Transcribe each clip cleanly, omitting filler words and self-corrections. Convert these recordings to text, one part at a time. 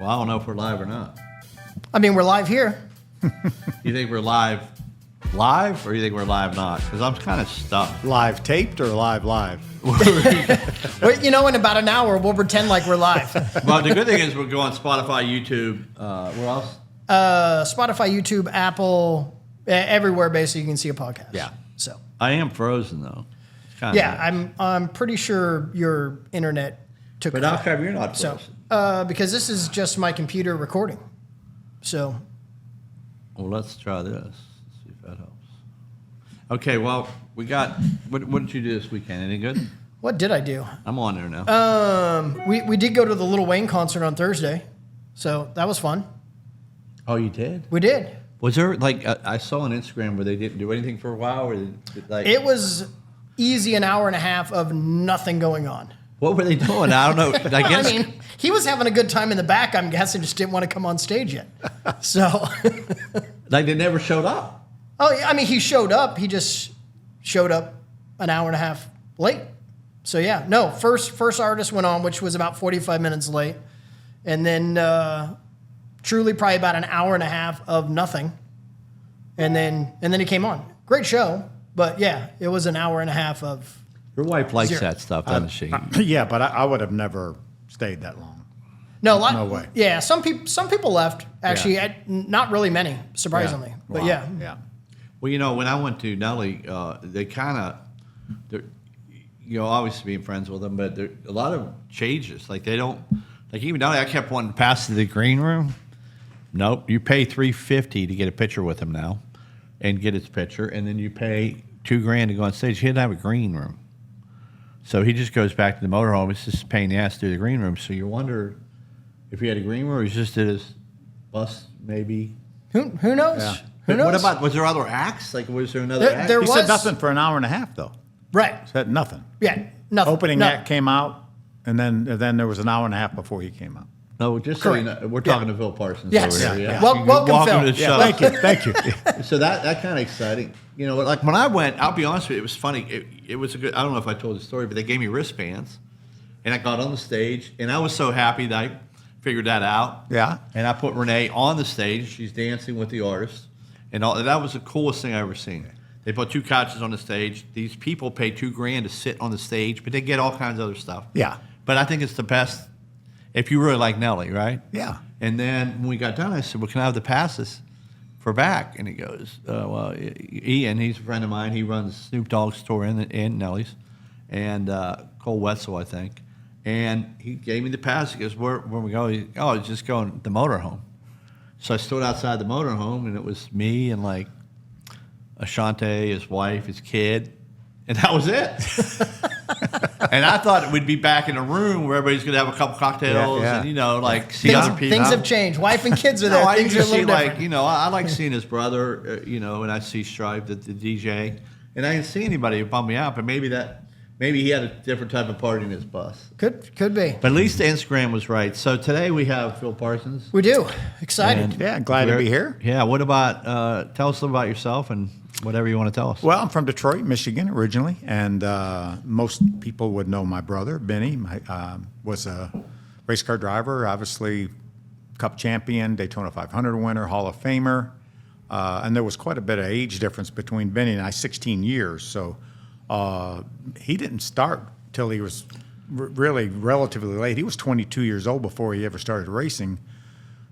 Well, I don't know if we're live or not. I mean, we're live here. You think we're live, or you think we're live not? Because I'm kind of stuck. Live taped or live? Well, you know, in about an hour, we'll pretend like we're live. Well, the good thing is we'll go on Spotify, YouTube. Where else? Spotify, YouTube, Apple, everywhere basically you can see a podcast. Yeah. So. I am frozen though. Yeah, I'm pretty sure your internet took. But how come you're not frozen? So, because this is just my computer recording. So. Well, let's try this. Let's see if that helps. Okay. Well, we got. What did you do this weekend? Any good? What did I do? I'm on there now. We did go to the Lil Wayne concert on Thursday, so that was fun. Oh, you did? We did. Was there like I saw on Instagram where they didn't do anything for a while, or like it was easy an hour and a half of nothing going on. What were they doing? I don't know. I guess. I mean, he was having a good time in the back, I'm guessing, just didn't want to come on stage yet. So, like they never showed up. Oh, yeah, I mean, he showed up. He just showed up an hour and a half late. So yeah, no, first artist went on, which was about 45 minutes late, and then truly probably about an hour and a half of nothing, and then he came on. Great show, but yeah, it was an hour and a half of. Your wife likes zero. that stuff, doesn't she? Yeah, but I would have never stayed that long. No way. Yeah, some people left. Actually, not really many, surprisingly. Yeah. But Wow. yeah. Well, you know, when I went to Nelly, they kind of, obviously being friends with them, but a lot of changes. Like they don't, like even Nelly, I kept wanting to pass to the green room. Nope, you pay $350 to get a picture with him now, and get his picture, and then you pay $2,000 to go on stage. He didn't have a green room, so he just goes back to the motorhome. It's just a pain in the ass to do the green room. So you wonder if he had a green room, or he just did his bus maybe. Who knows? Yeah. Who knows? What about, was there other acts? Like, was there another act? there He was said nothing for an hour and a half, though. Right. Said nothing. Yeah. Nothing. Opening Nothing. act came out, and then there was an hour and a half before he came out. No, just so you know, we're talking to Phil Parsons Yes. over here. Yeah. Welcome, Phil. to the show. Thank you. So that kind of exciting. You know, like when I went, I'll be honest with you, it was funny. It was a good, I don't know if I told the story, but they gave me wristbands, and I got on the stage, and I was so happy that I figured that out. Yeah. And I put Renee on the stage. She's dancing with the artist, and all that was the coolest thing I ever seen. They put 2 couches on the stage. These people pay $2,000 to sit on the stage, but they get all kinds of other stuff. Yeah. But I think it's the best if you really like Nelly, right? Yeah. And then when we got done, I said, well, can I have the passes for back? And he goes, well, Ian, he's a friend of mine. He runs Snoop Dogg's store in Nelly's, and Cole Wetzel, I think. And he gave me the pass. He goes, where we go? It's just going to the motorhome. So I stood outside the motorhome, and it was me and like Ashante, his wife, his kid, and that was it. And I thought we'd be back in a room where everybody's going to have a couple cocktails and, see other people. Things have changed. Wife and kids are there. I Things are a usually little see, different. I like seeing his brother, and I see Strive, the DJ. And I didn't see anybody who bumped me out, but maybe he had a different type of party in his bus. Could be. But at least the Instagram was right. So today we have Phil Parsons. We do. Excited. Yeah, glad to be here. Yeah, what about, tell us a little about yourself and whatever you want to tell us. Well, I'm from Detroit, Michigan originally, and most people would know my brother, Benny. Was a race car driver, obviously Cup champion, Daytona 500 winner, Hall of Famer. And there was quite a bit of age difference between Benny and I, 16 years. So he didn't start till he was really relatively late. He was 22 years old before he ever started racing.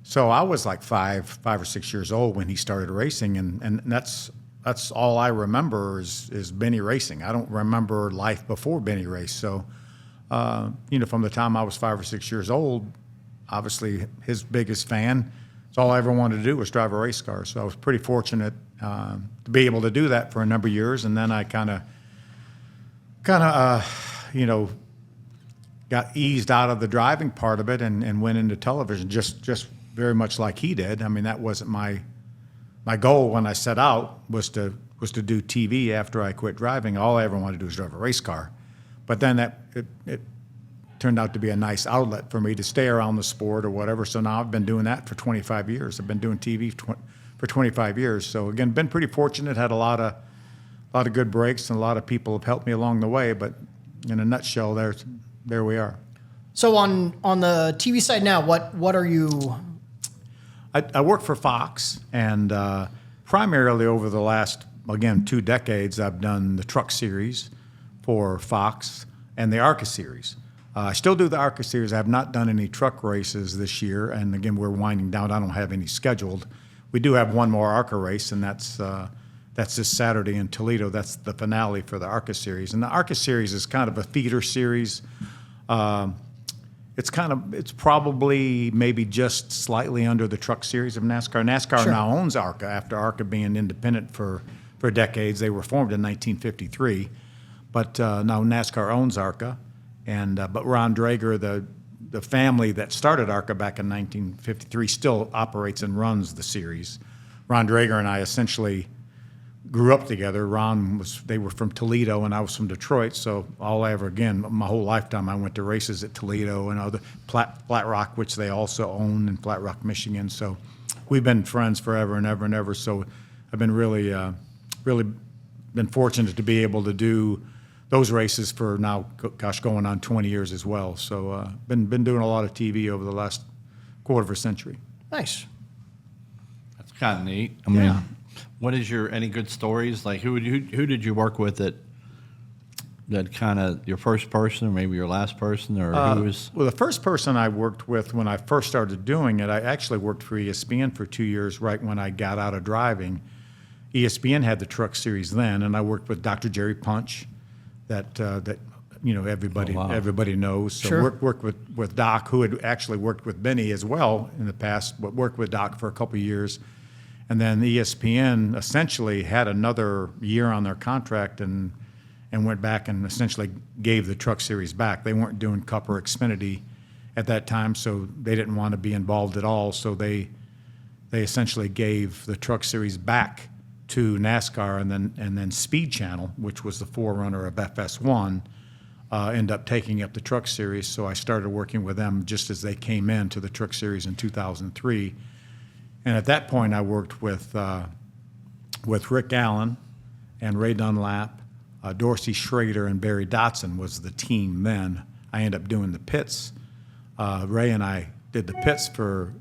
So I was like five or 6 years old when he started racing, and that's all I remember is Benny racing. I don't remember life before Benny raced. So, from the time I was 5 or 6 years old, obviously his biggest fan. It's all I ever wanted to do was drive a race car. So I was pretty fortunate to be able to do that for a number of years. And then I kind of, got eased out of the driving part of it and went into television just very much like he did. I mean, that wasn't my goal when I set out was to do TV after I quit driving. All I ever wanted to do was drive a race car. But then it turned out to be a nice outlet for me to stay around the sport or whatever. So now I've been doing that for 25 years. I've been doing TV for 25 years. So again, been pretty fortunate, had a lot of good breaks, and a lot of people have helped me along the way. But in a nutshell, there we are. So on the TV side now, what are you? I work for Fox, and primarily over the last, again, 2 decades, I've done the Truck Series for Fox and the ARCA Series. I still do the ARCA Series. I have not done any truck races this year, and again, we're winding down. I don't have any scheduled. We do have one more ARCA race, and that's this Saturday in Toledo. That's the finale for the ARCA Series. And the ARCA Series is kind of a feeder series. It's probably maybe just slightly under the Truck Series of NASCAR. NASCAR Sure. now owns ARCA after ARCA being independent for decades. They were formed in 1953, but now NASCAR owns ARCA. And but Ron Drager, the family that started ARCA back in 1953, still operates and runs the series. Ron Drager and I essentially grew up together. They were from Toledo and I was from Detroit, so my whole lifetime I went to races at Toledo and other Flat Rock, which they also own in Flat Rock, Michigan. So we've been friends forever and ever and ever. So I've been really been fortunate to be able to do those races for now, going on 20 years as well. So been doing a lot of TV over the last quarter of a century. Nice. That's kind of neat. I mean, what is any good stories? Like who did you work with that kind of your first person or maybe your last person or who was? Well, the first person I worked with when I first started doing it, I actually worked for ESPN for 2 years right when I got out of driving. ESPN had the Truck Series then, and I worked with Dr. Jerry Punch that everybody knows. So Sure. worked with Doc, who had actually worked with Benny as well in the past, but worked with Doc for a couple of years. And then ESPN essentially had another year on their contract and went back and essentially gave the Truck Series back. They weren't doing Cup or Xfinity at that time, so they didn't want to be involved at all. So they essentially gave the Truck Series back to NASCAR, and then Speed Channel, which was the forerunner of FS1, ended up taking up the Truck Series. So I started working with them just as they came into the Truck Series in 2003. And at that point, I worked with Rick Allen and Ray Dunlap, Dorsey Schrader, and Barry Dotson was the team then. I ended up doing the pits. Ray and I did the pits for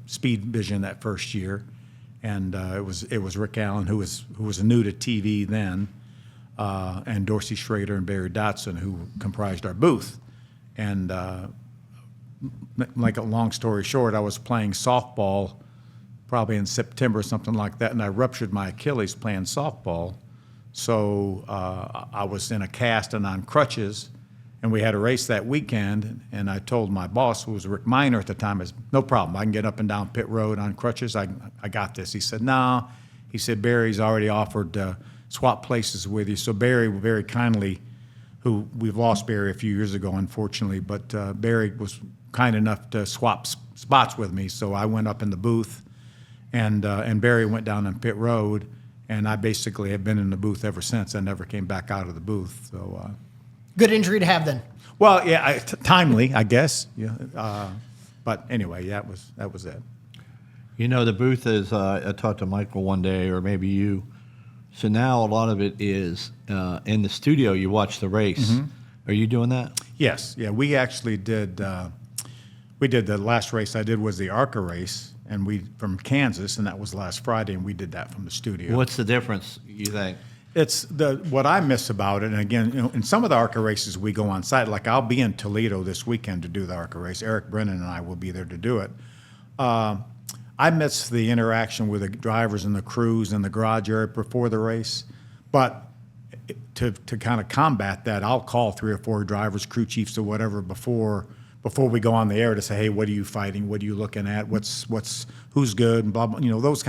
Speed Vision that first year, and it was Rick Allen who was new to TV then, and Dorsey Schrader and Barry Dotson who comprised our booth, and. Like a long story short, I was playing softball probably in September or something like that, and I ruptured my Achilles playing softball. So I was in a cast and on crutches, and we had a race that weekend, and I told my boss, who was Rick Miner at the time, no problem, I can get up and down pit road on crutches, I got this. He said, no. He said, Barry's already offered to swap places with you. So Barry very kindly, who we've lost Barry a few years ago, unfortunately, but Barry was kind enough to swap spots with me. So I went up in the booth, and Barry went down on pit road, and I basically have been in the booth ever since. I never came back out of the booth. So Good injury to have then. well, yeah, timely, I guess. Yeah, but anyway, yeah, that was it. You know, the booth is. I talked to Michael one day, or maybe you. So now a lot of it is in the studio. You watch the race. Mm-hmm. Are you doing that? Yes, yeah, we actually did. We did the last race I did was the ARCA race, and we from Kansas, and that was last Friday, and we did that from the studio. What's the difference, you think? It's what I miss about it, and again, in some of the ARCA races we go on site. Like I'll be in Toledo this weekend to do the ARCA race. Eric Brennan and I will be there to do it. I miss the interaction with the drivers and the crews in the garage area before the race, but to kind of combat that, I'll call 3 or 4 drivers, crew chiefs, or whatever before we go on the air to say, hey, what are you fighting? What are you looking at? Who's good? And blah blah. Those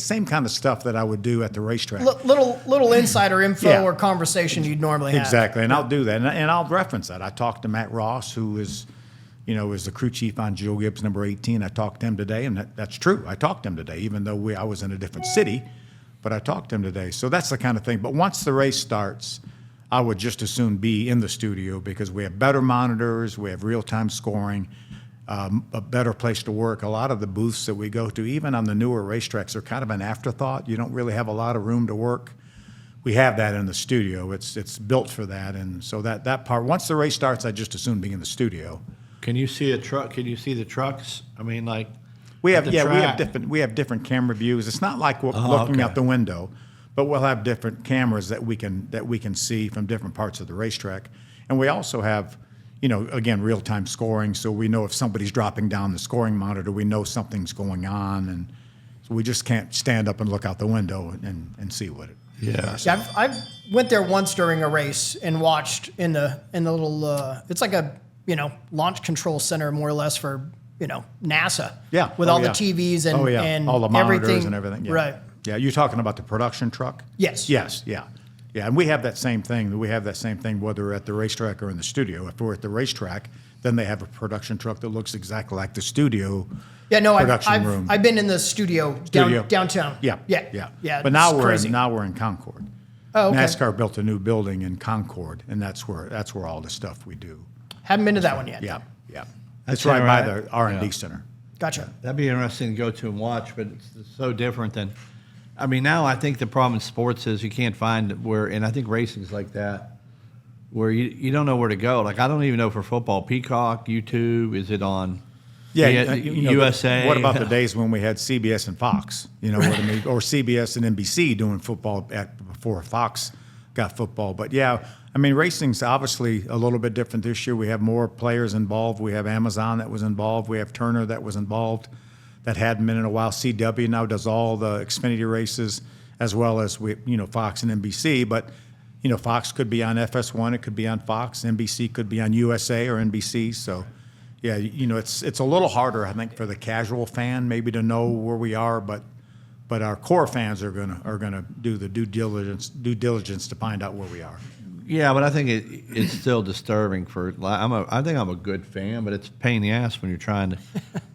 same kind of stuff that I would do at the racetrack. Little insider info Yeah. or conversation you'd normally have. Exactly, and I'll do that, and I'll reference that. I talked to Matt Ross, who is the crew chief on Joe Gibbs number 18. I talked to him today, and that's true. I talked to him today, even though I was in a different city, but I talked to him today. So that's the kind of thing. But once the race starts, I would just as soon be in the studio because we have better monitors, we have real-time scoring, a better place to work. A lot of the booths that we go to, even on the newer racetracks, are kind of an afterthought. You don't really have a lot of room to work. we have that in the studio. It's built for that, and so that part. Once the race starts, I just assume be in the studio. Can you see a truck? Can you see the trucks? I mean, like We at have the track. we have different camera views. It's not like we're looking okay. out the window, but we'll have different cameras that we can see from different parts of the racetrack, and we also have, again, real time scoring, so we know if somebody's dropping down the scoring monitor, we know something's going on, and so we just can't stand up and look out the window and see what it. Yeah. Yeah, I went there once during a race and watched in the little. It's like a launch control center more or less for NASA. Yeah. With all the TVs and and all the monitors everything. and everything. Yeah. Right. Yeah, you're talking about the production truck? Yes. Yes, yeah. Yeah, and we have that same thing. We have that same thing whether we're at the racetrack or in the studio. If we're at the racetrack, then they have a production truck that looks exactly like the studio production room. I've been in the studio. Downtown. Yeah. Yeah. But now it's crazy. we're in Concord. Oh, okay. NASCAR built a new building in Concord, and that's where all the stuff we do. Haven't been to that one yet. Yeah. That's It's right by right. the R&D Yeah. center. Gotcha. That'd be interesting to go to and watch, but it's so different than. I mean, now I think the problem in sports is you can't find where, and I think racing's like that, where you don't know where to go. Like I don't even know for football, Peacock, YouTube, is it on? USA. What about the days when we had CBS and Fox? Or CBS and NBC doing football before Fox got football. But yeah, I mean, racing's obviously a little bit different this year. We have more players involved. We have Amazon that was involved. We have Turner that was involved. That hadn't been in a while. CW now does all the Xfinity races, as well as Fox and NBC. But Fox could be on FS1, it could be on Fox. NBC could be on USA or NBC. So, yeah, it's a little harder, I think, for the casual fan maybe to know where we are. But our core fans are gonna do the due diligence to find out where we are. Yeah, but I think it's still disturbing for. I think I'm a good fan, but it's a pain in the ass when you're trying to.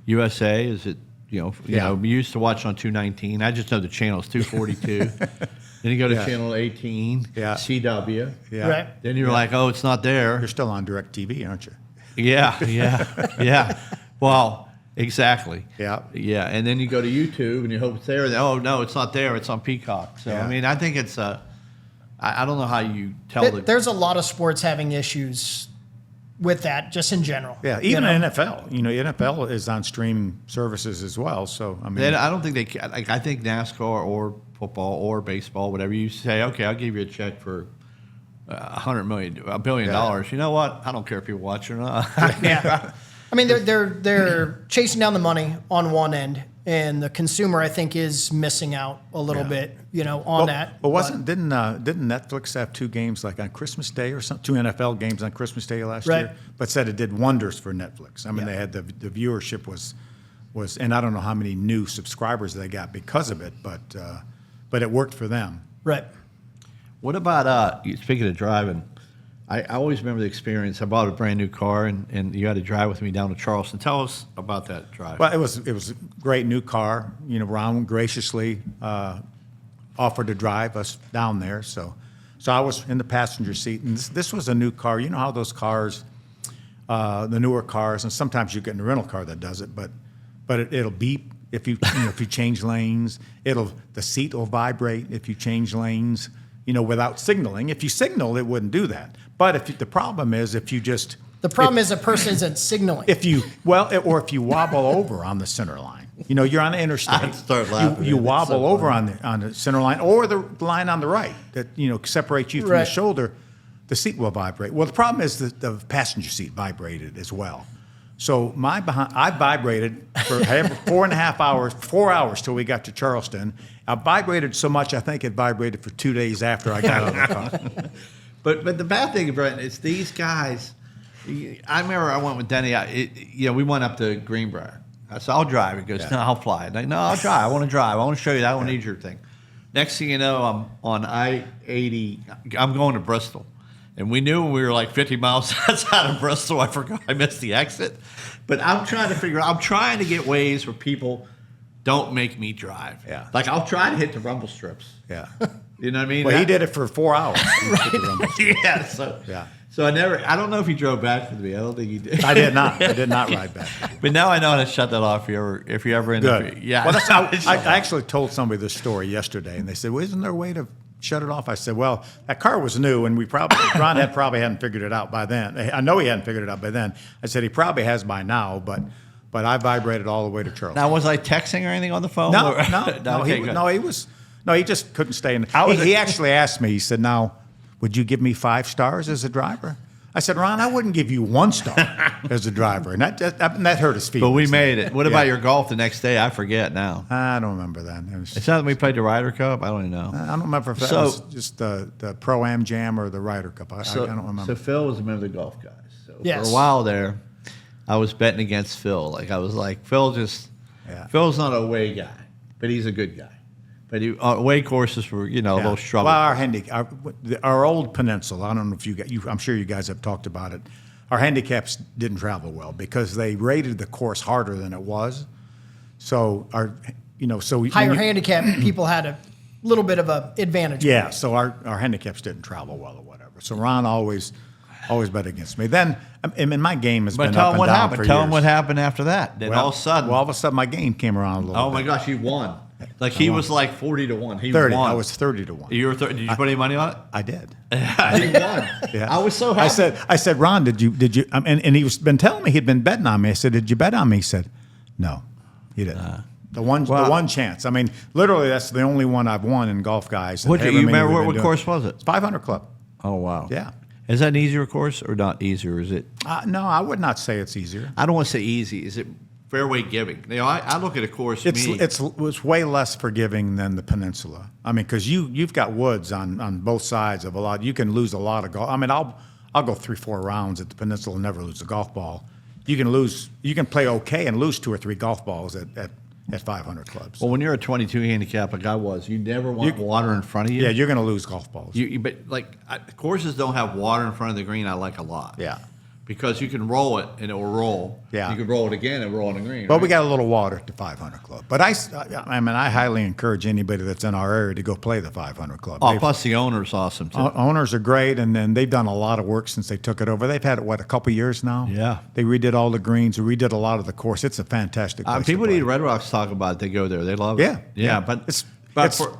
USA is it. We used to watch on 219. I just know the channel is 242. Then you go to channel 18, CW. Yeah. Right. Then you're like, oh, it's not there. You're still on DirecTV, aren't you? Yeah. Well, exactly. Yeah. Yeah, and then you go to YouTube and you hope it's there. Oh no, it's not there. It's on Peacock. So I mean, I think it's I don't know how you tell There's a lot of sports having issues with that, just in general. Yeah, even NFL. NFL is on streaming services as well. So I mean, I don't think they can. Like, I think NASCAR or football or baseball, whatever, you say, okay, I'll give you a check for $100 million, $1 billion. You know what? I don't care if you watch or not. Yeah. I mean, they're chasing down the money on one end, and the consumer, I think, is missing out a little bit, on that. But didn't Netflix have two games like on Christmas Day or something? Two NFL games on Christmas Day last year, but said it did wonders for Netflix. I mean, they had the viewership was, and I don't know how many new subscribers they got because of it, but it worked for them. Right. What about speaking of driving? I always remember the experience. I bought a brand new car, and you had to drive with me down to Charleston. Tell us about that drive. Well, it was a great new car. Ron graciously offered to drive us down there. So I was in the passenger seat, and this was a new car. You know how those cars, the newer cars, and sometimes you get in a rental car that does it, but it'll beep if you if you change lanes. The seat will vibrate if you change lanes. Without signaling. If you signal, it wouldn't do that. But the problem is if you just... The problem is a person isn't signaling. If you wobble over on the center line. You're on the interstate. I'd start laughing. You It's wobble so over funny. on the center line or the line on the right that separates you from the shoulder, the seat will vibrate. Well, the problem is that the passenger seat vibrated as well. So I vibrated for 4 hours till we got to Charleston. I vibrated so much I think it vibrated for 2 days after I got out of the car. But the bad thing, Brent, is these guys. I remember I went with Denny. We went up to Greenbrier. I said, I'll drive. He goes, no, I'll fly. Like, no, I'll drive. I want to drive. I want to show you that. I don't need your thing. Next thing you know, I'm on I-80. I'm going to Bristol. And we knew when we were like 50 miles outside of Bristol. I forgot I missed the exit. But I'm trying to get ways where people don't make me drive. Yeah. Like I'll try to hit the rumble strips. Yeah. You know what I mean? Well, he did it for 4 hours. Yeah. So I don't know if he drove back with me. I don't think he did. I did not ride back. But now I know how to shut that off if you ever end up. Good. Yeah. Well, I actually told somebody this story yesterday, and they said, "Well, isn't there a way to shut it off? I said, well, that car was new, and Ron probably hadn't figured it out by then. I know he hadn't figured it out by then. I said, he probably has by now, but I vibrated all the way to Charles. Now, was I texting or anything on the phone? No, Okay, good. he just couldn't stay in. He actually asked me, he said, now, would you give me 5 stars as a driver? I said, Ron, I wouldn't give you 1 star as a driver. And that hurt his feelings. But we made it. What about your golf the next day? I forget now. I don't remember that. It's not that we played the Ryder Cup? I don't even know. I don't remember if that was just the Pro-Am Jam or the Ryder Cup. I don't remember. So Phil was a member of the golf guys. So Yes. for a while there, I was betting against Phil. Like I was like, Phil's not an away guy, but he's a good guy. But away courses were, a little struggle. Well, our old peninsula, I don't know if I'm sure you guys have talked about it. Our handicaps didn't travel well because they rated the course harder than it was. So Higher handicap people had a little bit of an advantage. Yeah, so our handicaps didn't travel well or whatever. So Ron always bet against me. Then, my game has been up and down for years. Tell him what happened after that. Then all of a sudden, my game came around a little bit. Oh my gosh, you won! Like he was like 40-1. He 30. won. I was 30-1. You were 30. Did you put any money on it? I did. He won. Yeah. I was so happy. I said, Ron, did you? And he was been telling me he'd been betting on me. I said, did you bet on me? He said, no, he didn't. The one chance. I mean, literally, that's the only one I've won in golf, guys. What do you remember? What course was it? It's 500 Club. Oh wow. Yeah. Is that an easier course or not easier? Is it? No, I would not say it's easier. I don't want to say easy. Is it fairway giving? I look at a course. It's way less forgiving than the peninsula. I mean, because you've got woods on both sides of a lot. You can lose a lot of golf. I mean, I'll go 3-4 rounds at the peninsula and never lose a golf ball. You can play okay and lose 2 or 3 golf balls at 500 clubs. Well, when you're a 22 handicap like I was, you never want water in front of you. Yeah, you're going to lose golf balls. But courses don't have water in front of the green. I like a lot. Yeah. Because you can roll it and it will roll. Yeah. You can roll it again and roll on the green. But we got a little water at the 500 Club. But I highly encourage anybody that's in our area to go play the 500 Club. Oh, plus the owner's awesome too. Owners are great, and then they've done a lot of work since they took it over. They've had it, a couple years now? Yeah. They redid all the greens, redid a lot of the course. It's a fantastic place people to play. need Red Rocks talk about it. They go there. They love Yeah. it. Yeah, but it's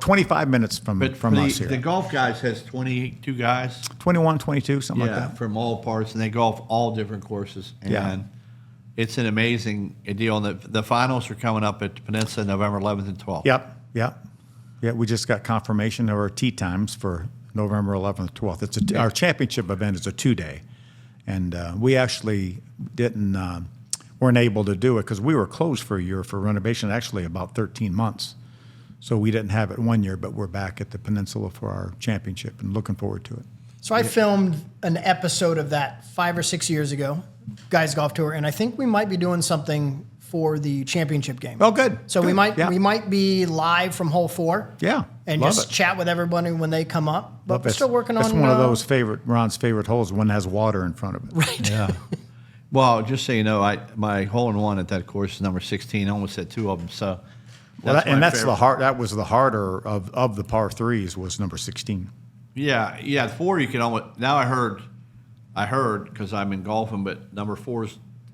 25 minutes from us here. The golf guys has 22 guys. 21, 22, something like that. From all parts, and they golf all different courses. And Yeah. it's an amazing deal. And the finals are coming up at the Peninsula November 11th and 12th. Yep. Yeah, we just got confirmation of our tee times for November 11th, 12th. Our championship event is a 2-day. And we actually weren't able to do it because we were closed for a year for renovation, actually about 13 months. So we didn't have it one year, but we're back at the Peninsula for our championship and looking forward to it. So I filmed an episode of that 5 or 6 years ago, Guys Golf Tour, and I think we might be doing something for the championship game. Oh, good. So good. we might be live from hole 4. Yeah. And Love just it. chat with everybody when they come up. But we're still working on. That's one of those Ron's favorite holes, one that has water in front of it. Right. Yeah. Well, just so you know, my hole-in-one at that course is number 16. I almost had 2 of them. So. That was the harder of the par 3s was number 16. Yeah. 4 you can almost. Now I heard because I'm in golfing, but number 4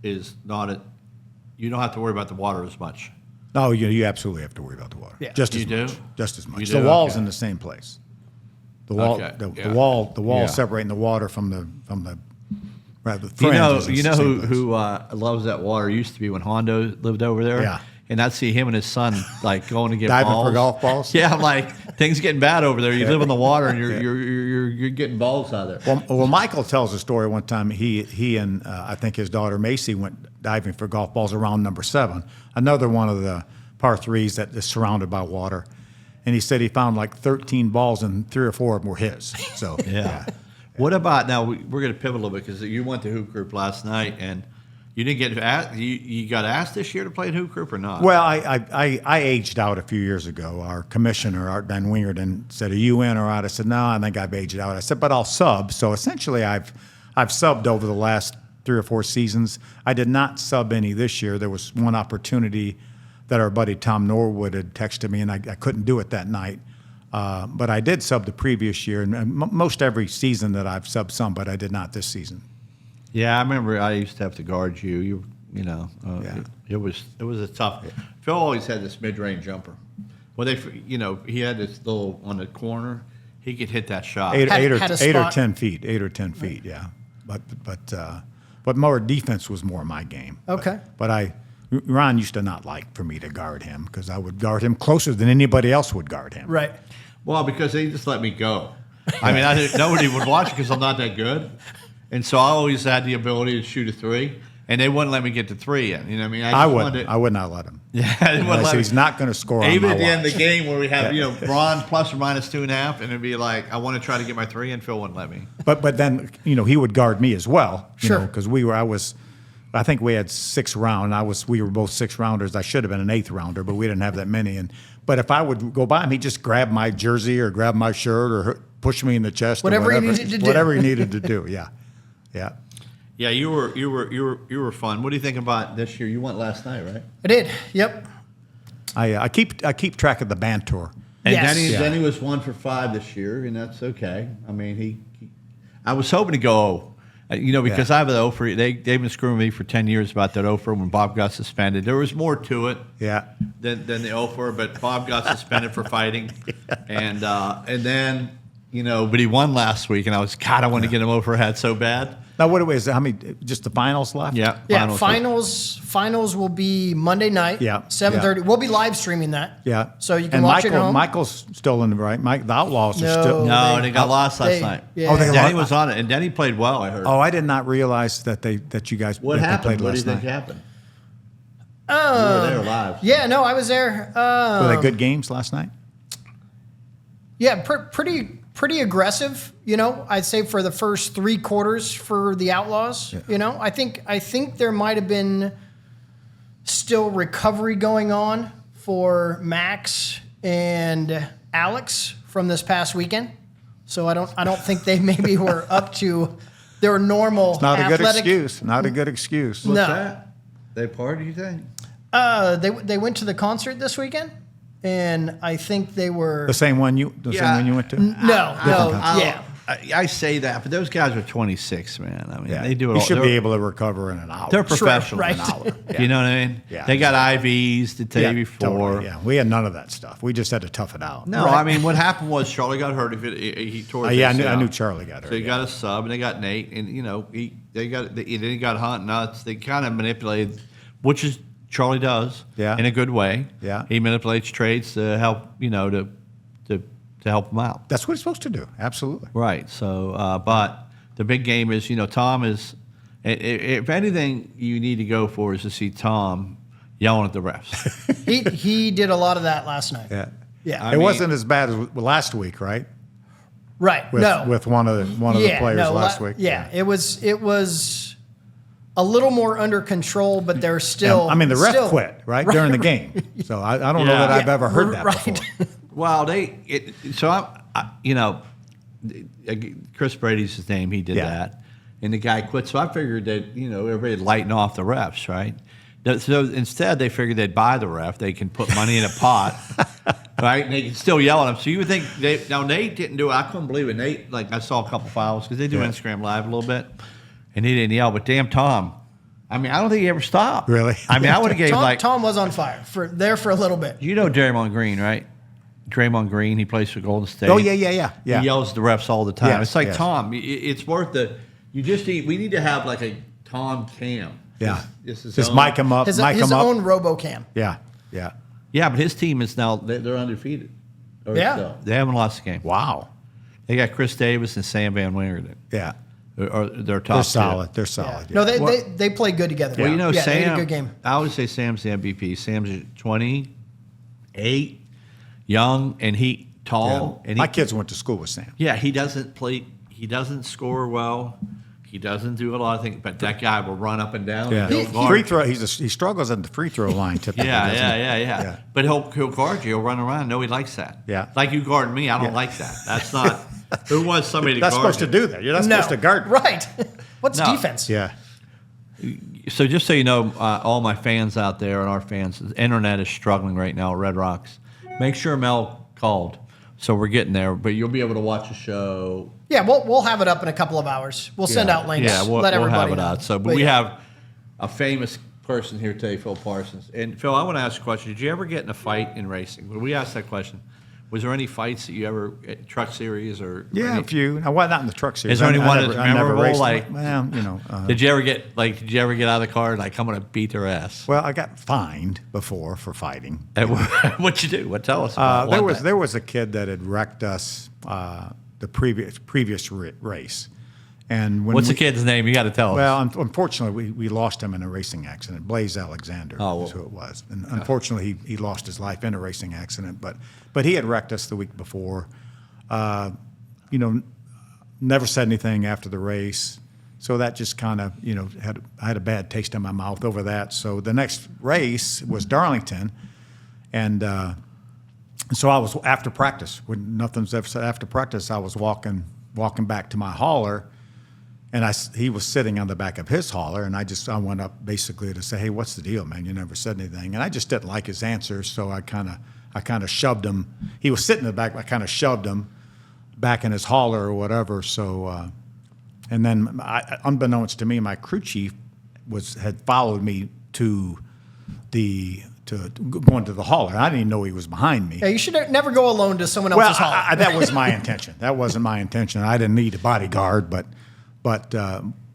is not it. You don't have to worry about the water as much. No, you absolutely have to worry about the water. Yeah. Just as You much. do? Just as much. You do? The wall's Okay. in the same place. The wall, Okay. the wall Yeah. separating the water from the rather. You know who loves that water used to be when Hondo lived over there. Yeah. And I'd see him and his son like going to get Diving balls. for golf balls? Yeah, I'm like things getting bad over there. You live in the water and you're getting balls out of there. Well, Michael tells a story one time. He and I think his daughter Macy went diving for golf balls around number 7, another one of the par 3s that is surrounded by water. And he said he found like 13 balls and 3 or 4 of them were his. So Yeah. What about now? We're going to pivot a little bit because you went to Hoop Group last night and you didn't get asked. You got asked this year to play at Hoop Group or not? Well, I aged out a few years ago. Our commissioner, Art Van Wingerden, said, "Are you in or out?" I said, "No, I think I've aged out." I said, "But I'll sub." So essentially, I've subbed over the last 3 or 4 seasons. I did not sub any this year. There was one opportunity that our buddy Tom Norwood had texted me, and I couldn't do it that night. But I did sub the previous year, and most every season that I've subbed some, but I did not this season. Yeah, I remember I used to have to guard you. Yeah. It was a tough. Phil always had this mid-range jumper. Well, he had this little on the corner, he could hit that shot. Eight or Had a 10 spot. feet. 8 or 10 feet. Yeah. But more defense was more my game. Okay. But Ron used to not like for me to guard him because I would guard him closer than anybody else would guard him. Right. Well, because they just let me go. I mean, nobody would watch it because I'm not that good, and so I always had the ability to shoot a three, and they wouldn't let me get the three in. You know what I mean? I would not let him. Yeah, they wouldn't let me. He's not going to score Even on at my the end of watch. the game where we have, Ron plus or minus 2.5, and it'd be like, I want to try to get my three, and Phil wouldn't let me. But then he would guard me as well. Sure. Because I think we had 6 rounds. We were both 6 rounders. I should have been an 8th rounder, but we didn't have that many. But if I would go by him, he'd just grab my jersey or grab my shirt or push me in the chest. Whatever or he needed to do. Whatever he needed to do. Yeah. Yeah. Yeah, you were fun. What do you think about this year? You went last night, right? I did. Yep. I keep track of the band tour. And Yes. Denny was 1 for 5 this year, and that's okay. I mean, I was hoping to go, because I have an 0 for. They've been screwing me for 10 years about that 0 for when Bob got suspended. There was more to it. Yeah. Than the 0 for, but Bob got suspended for fighting, and then but he won last week, and I want to get him over head so bad. Now, what is it? How many? Just the finals left? Yeah, Yeah. Finals will be Monday night. Yeah, 7:30. We'll be live streaming that. Yeah. So you can and watch it at home. Michael's still in the right. The Outlaws are No. still. No, they got lost last night. Yeah. Oh, they Denny lost? was on it, and Denny played well. I heard. Oh, I did not realize that you guys What that they happened? played What do last you think night. happened? You were there live. Yeah. No, I was there. Were they good games last night? Yeah, pretty aggressive. I'd say for the first 3 quarters for the Outlaws. Yeah. I think there might have been still recovery going on for Max and Alex from this past weekend. So I don't think they maybe were up to their normal. Not a good athletic. excuse. Not a good excuse. No. What's that? They party, you think? They went to the concert this weekend, and I think they were The same one you went to? no. Yeah. I say that, but those guys are 26, man. I mean, Yeah. they do it You all. should they're- be able to recover in an hour. They're professionals. right. An hour. You know what I mean? Yeah. They got IVs the day before. Totally, yeah. We had none of that stuff. We just had to tough it out. No, I mean, what happened was Charlie got hurt. He tore his Yeah, I ACL. knew Charlie got hurt. So he got a sub, and they got Nate, and they got Hunt nuts. They kind of manipulated, which is Charlie does, Yeah. in a good way. Yeah. He manipulates trades to help, to help him out. That's what he's supposed to do. Absolutely. Right. So, but the big game is, Tom is. If anything, you need to go for is to see Tom yelling at the refs. He did a lot of that last night. Yeah. Yeah. It wasn't as bad as last week, right? Right. With one of the players last week. Yeah. It was a little more under control, but they're still. I mean, the ref still- quit right during the game, so I don't know that I've ever heard that right. before. Well, Chris Brady's his name. He did Yeah. that, and the guy quit. So I figured that everybody'd lighten off the refs, right? So instead, they figured they'd buy the ref. They can put money in a pot, right? And they can still yell at him. So you would think Nate didn't do it. I couldn't believe it. Nate, I saw a couple fouls because they do Instagram Live a little bit, and he didn't yell. But damn, Tom. I mean, I don't think he ever stopped. Really? I mean, I would have gave Tom was on fire for a little bit. Draymond Green, right? Draymond Green, he plays for Golden State. Oh yeah. He yells at the refs all the time. Yes, It's like yes. Tom. It's worth the. We need to have like a Tom cam. Yeah. Just Just mic him up. His Mic him up. own RoboCam. Yeah. Yeah. Yeah, but his team is now they're undefeated. Yeah. So they haven't lost a game. Wow. They got Chris Davis and Sam Van Wingerden. Yeah. Or they're top. They're two. solid. They're solid. No, Yeah. they play good together. Well, yeah, they had Sam. a good game. I always say Sam's the MVP. Sam's 28, young, and tall, and My kids went to school with Sam. Yeah, he doesn't play. He doesn't score well. He doesn't do a lot of things, but that guy will run up and down. Yeah. And he'll guard. Free throw. He struggles at the free throw line typically. doesn't he? Yeah. But he'll guard you. He'll run around. No, he likes that. Yeah. Like you guard me. I don't like that. That's not. Who wants somebody to That's guard supposed to do that. You're not supposed to guard. Right. What's No. defense? Yeah. So just so you know, all my fans out there and our fans, the internet is struggling right now at Red Rocks. Make sure Mel called. So we're getting there, but you'll be able to watch the show. Yeah, we'll have it up in a couple of hours. We'll send out links. Yeah, we'll let everybody have it know. out. So, but we have a famous person here today, Phil Parsons. And Phil, I want to ask a question. Did you ever get in a fight in racing? When we asked that question, Was there any fights that you ever truck series or? Yeah, any, a few. Now, well, not in the truck series. Is there any one never- that's I never memorable? raced them. Like, well, you know. Did you ever get out of the car and like I'm gonna beat their ass? Well, I got fined before for fighting. What'd you do? What tell us about There was a kid that had wrecked us the previous race, and when What's the kid's name? You got to tell us. Well, unfortunately, we lost him in a racing accident. Blaze Alexander is who it was, and unfortunately, he lost his life in a racing accident. But he had wrecked us the week before. You know, never said anything after the race, so that just kind of I had a bad taste in my mouth over that. So the next race was Darlington, and so I was after practice. When nothing's ever said after practice, I was walking back to my hauler. And he was sitting on the back of his hauler, and I went up basically to say, "Hey, what's the deal, man? You never said anything." And I just didn't like his answer, so I kind of shoved him. He was sitting in the back. I kind of shoved him back in his hauler or whatever. So, and then unbeknownst to me, my crew chief had followed me to going to the hauler. I didn't even know he was behind me. Yeah, you should never go alone to someone else's hauler. That was my intention. That wasn't my intention. I didn't need a bodyguard, but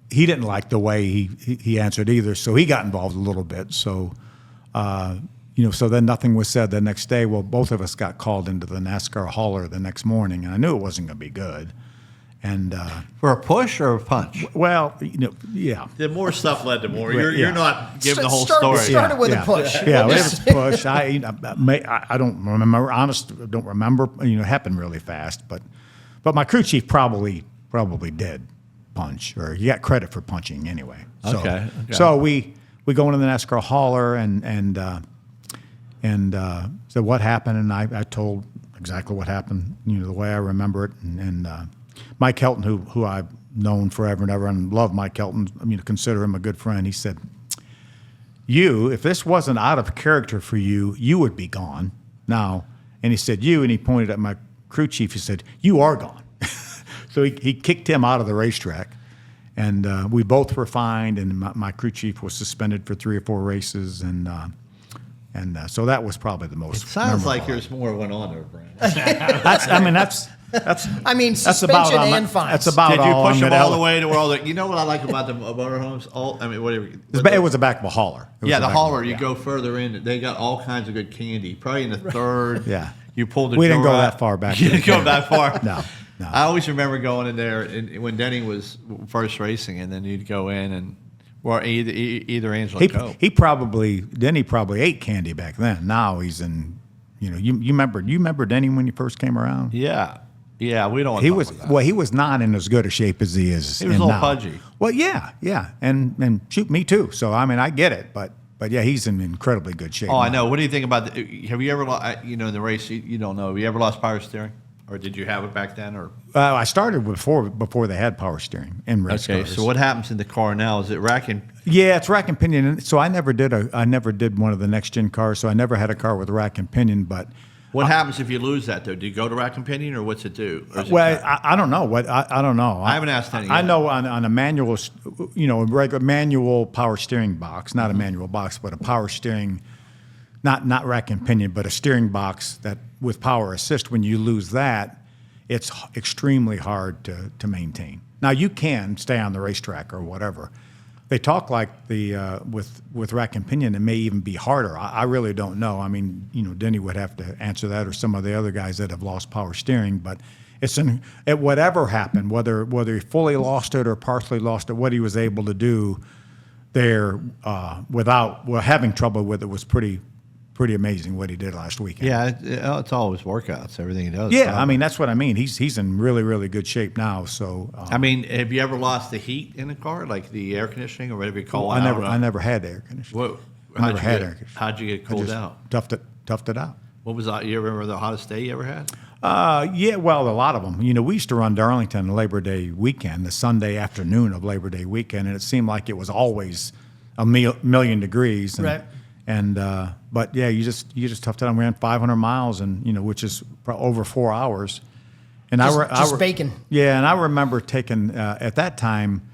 he didn't like the way he answered either, so he got involved a little bit. So, so then nothing was said the next day. Well, both of us got called into the NASCAR hauler the next morning, and I knew it wasn't going to be good. And for a push or a punch? Well, yeah. The more stuff led to more. Yeah. You're not giving the whole Started story. with a push. Yeah, it was a push. I don't remember. Honestly, don't remember. It happened really fast, but my crew chief probably did punch, or he got credit for punching anyway. So, Okay. So we go into the NASCAR hauler and said what happened, and I told exactly what happened, the way I remember it, and Mike Helton, who I've known forever and ever and love Mike Helton, consider him a good friend. He said, if this wasn't out of character for you, you would be gone now. And he said, and he pointed at my crew chief. He said, you are gone. So he kicked him out of the racetrack, and we both were fined, and my crew chief was suspended for 3 or 4 races, and so that was probably the most. It sounds memorable. like there's more went on there, Brent. That's suspension and fines. That's about Did you all push I'm them gonna all the way to where all the? You know what I like about the motorhomes? Whatever. It was a back of a hauler. It was Yeah, a the back of a hauler. You go further in. They got all kinds of good candy. Probably in the third. Yeah. You pulled the. We didn't door go out. that far back. You didn't go that far. No. I always remember going in there when Denny was first racing, and then you'd go in or either Angela Cope. He probably ate candy back then. Now he's in. You remember Denny when you first came around? Yeah, we don't. He was not in as good a shape as he is. He was a little now. pudgy. Well, yeah, and shoot, me too. So I get it, but yeah, he's in incredibly good shape. Oh, I now. know. What do you think about? Have you ever, in the race? You don't know. Have you ever lost power steering, or did you have it back then? Or I started before they had power steering in race cars. So what happens in the car now? Is it racking? Yeah, it's rack and pinion. So I never did one of the next gen cars. So I never had a car with rack and pinion. But What happens if you lose that though? Do you go to rack and pinion, or what's it do? Or is it well, I don't know. I don't know. I haven't asked any I yet. know on a manual, a regular manual power steering box, not a manual box, but a power steering, not rack and pinion, but a steering box that with power assist. When you lose that, it's extremely hard to maintain. Now you can stay on the racetrack or whatever. They talk like the with rack and pinion, it may even be harder. I really don't know. I mean, Denny would have to answer that, or some of the other guys that have lost power steering. But whatever happened, whether he fully lost it or partially lost it, what he was able to do there without having trouble with it was pretty amazing what he did last weekend. Yeah, it's always workouts. Everything he does. Yeah, probably. I mean that's what I mean. He's in really, really good shape now. So I mean, have you ever lost the heat in a car, like the air conditioning or whatever you call it? I never had air conditioning. What, I never had air conditioning. How'd you get I cooled just out? Toughed it out. What was that? You remember the hottest day you ever had? Yeah, well, a lot of them. We used to run Darlington Labor Day weekend, the Sunday afternoon of Labor Day weekend, and it seemed like it was always a million degrees. And, Right. And but yeah, you just toughed it out. We ran 500 miles, and which is over 4 hours. And Just bacon. Yeah, and I remember taking at that time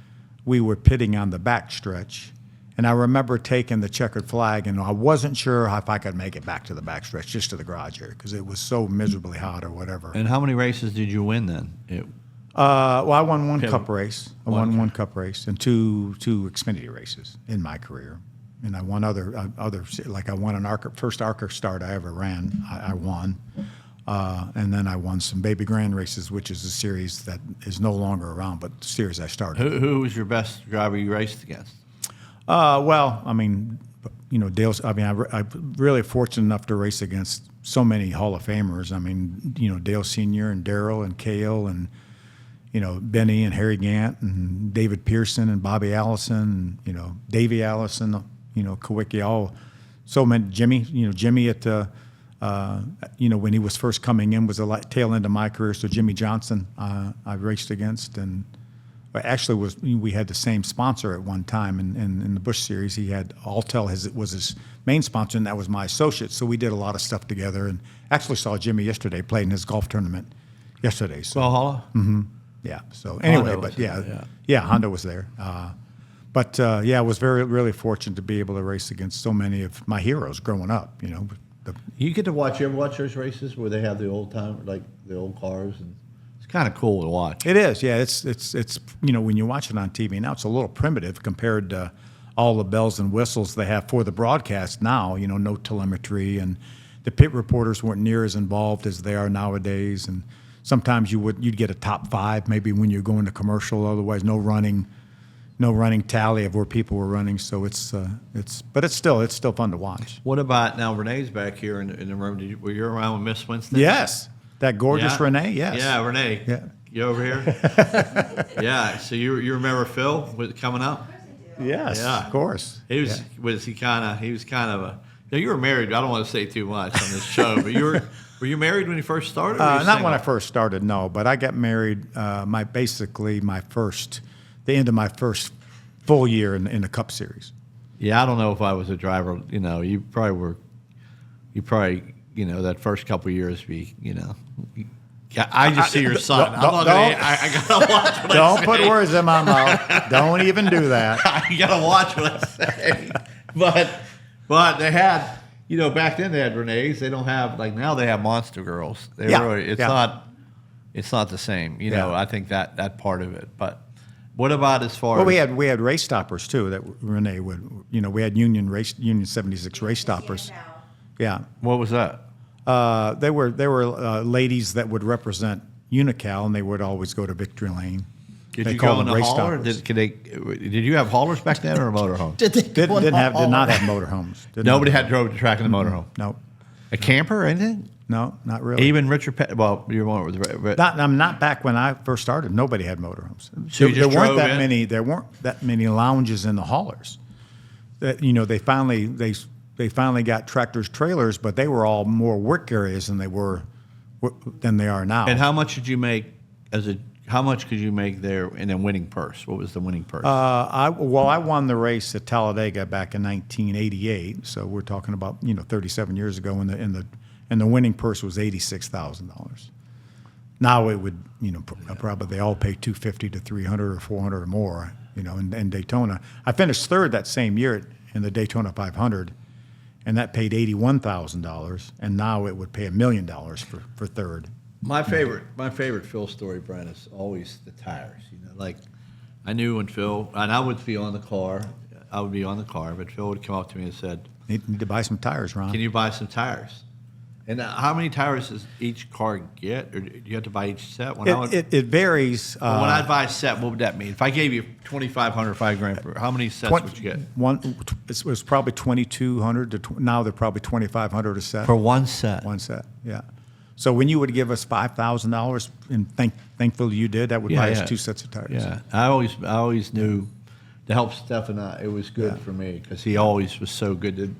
we were pitting on the back stretch, And I remember taking the checkered flag, and I wasn't sure if I could make it back to the backstretch, just to the garage area, because it was so miserably hot or whatever. And how many races did you win then? Well, I won one Okay. cup race. I won one cup race and two Xfinity races in my career. And I won other like I won first ARCA start I ever ran. I won. And then I won some Baby Grand races, which is a series that is no longer around, but the series I started. Who was your best driver you raced against? Well, I mean, Dale's. I mean, I'm really fortunate enough to race against so many Hall of Famers. I mean, Dale Sr. and Darrell and Cale and Benny and Harry Gant and David Pearson and Bobby Allison and Davey Allison, Kawicki, all so many. Jimmy, Jimmy at when he was first coming in was the tail end of my career. So Jimmy Johnson, I raced against and. Actually, we had the same sponsor at one time in the Busch Series. He had Alltel was his main sponsor, and that was my associate. So we did a lot of stuff together. And actually saw Jimmy yesterday playing his golf tournament yesterday. So Valhalla? yeah. So anyway, Honda but was yeah, Honda was there. I was really fortunate to be able to race against so many of my heroes growing up. You get to watch. You ever watch those races where they have the old time, like the old cars, and it's kind of cool to watch. It is, yeah. It's when you watch it on TV now, it's a little primitive compared to all the bells and whistles they have for the broadcast now. No telemetry, and the pit reporters weren't near as involved as they are nowadays. And sometimes you'd get a top five maybe when you're going to commercial. Otherwise, no running tally of where people were running. So it's still fun to watch. What about now? Renee's back here in the room. Were you around with Miss Winston? Yes, that gorgeous Yeah. Renee. Yes. Yeah, Renee. Yeah. You over here? Yeah. So you remember Phil coming up? Yes. Yeah. Of course. He was kind of a. Now you were married. I don't want to say too much on this show, but were you married when you first started? Or were you Not single? when I first started, no. But I got married. The end of my first full year in the Cup Series. Yeah, I don't know if I was a driver. You probably were. That first couple of years Yeah, I just see your son. I gotta watch what I Don't say. put words in my mouth. Don't even do that. You gotta watch what I say. But they had, back then they had Renee's. They don't have now. They have Monster Girls. It's not the same. Yeah. I think that part of it. But what about as far Well, as we had race stoppers too that Renee would. We had Union 76 race stoppers. Yeah. what was that? They were ladies that would represent Unical, and they would always go to Victory Lane. Did They you call go in them the race hauler? stoppers. Did you have haulers back then or a motorhome? Did they Did go in not all- have motorhomes. Nobody had drove the track in the motorhome. No, A camper or anything? no, not really. Even Richard well, you're one with Not back when I first started. Nobody had motorhomes. So you just there weren't drove that in? many. There weren't that many lounges in the haulers. That they finally got tractors, trailers, but they were all more work areas than they are now. And how much did you make how much could you make there in a winning purse? What was the winning purse? I won the race at Talladega back in 1988. So we're talking about 37 years ago, and the winning purse was $86,000. Now it would probably they all pay $250 to $300 or $400 or more. In Daytona, I finished third that same year in the Daytona 500, and that paid $81,000. And now it would pay $1 million for third. My favorite Phil story, Brent, is always the tires. I knew when Phil, and I would be on the car, but Phil would come up to me and said, Need to buy some tires, Ron. "Can you buy some tires?" And how many tires does each car get, or do you have to buy each set? It varies. When I'd buy a set, what would that mean? If I gave you $2,500, $5,000, how many sets would you get? It was probably 2,200 now they're probably 2,500 a set. For one set. One set, yeah. So when you would give us $5,000, and thankfully you did, that would buy us 2 sets of tires. Yeah, I always knew to help Steph it was good for me because he always was so good.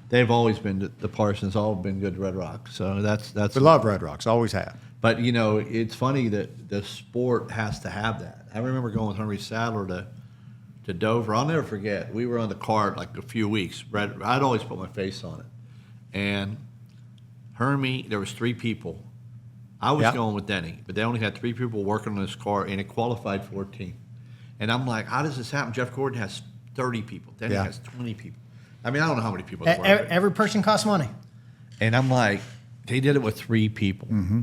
They've always been the Parsons, all been good Red Rocks. So that's. We love Red Rocks, always have. But it's funny that the sport has to have that. I remember going with Henry Sadler to Dover. I'll never forget. We were on the card like a few weeks. I'd always put my face on it, and Hermie, there was 3 people. I was going with Denny, but they only had 3 people working on this car, and it qualified 14. And I'm like, how does this happen? Jeff Gordon has 30 people. Denny Yeah. has 20 people. I mean, I don't know how many people there were. but- Every person costs money. And I'm like, they did it with 3 people. Mm-hmm.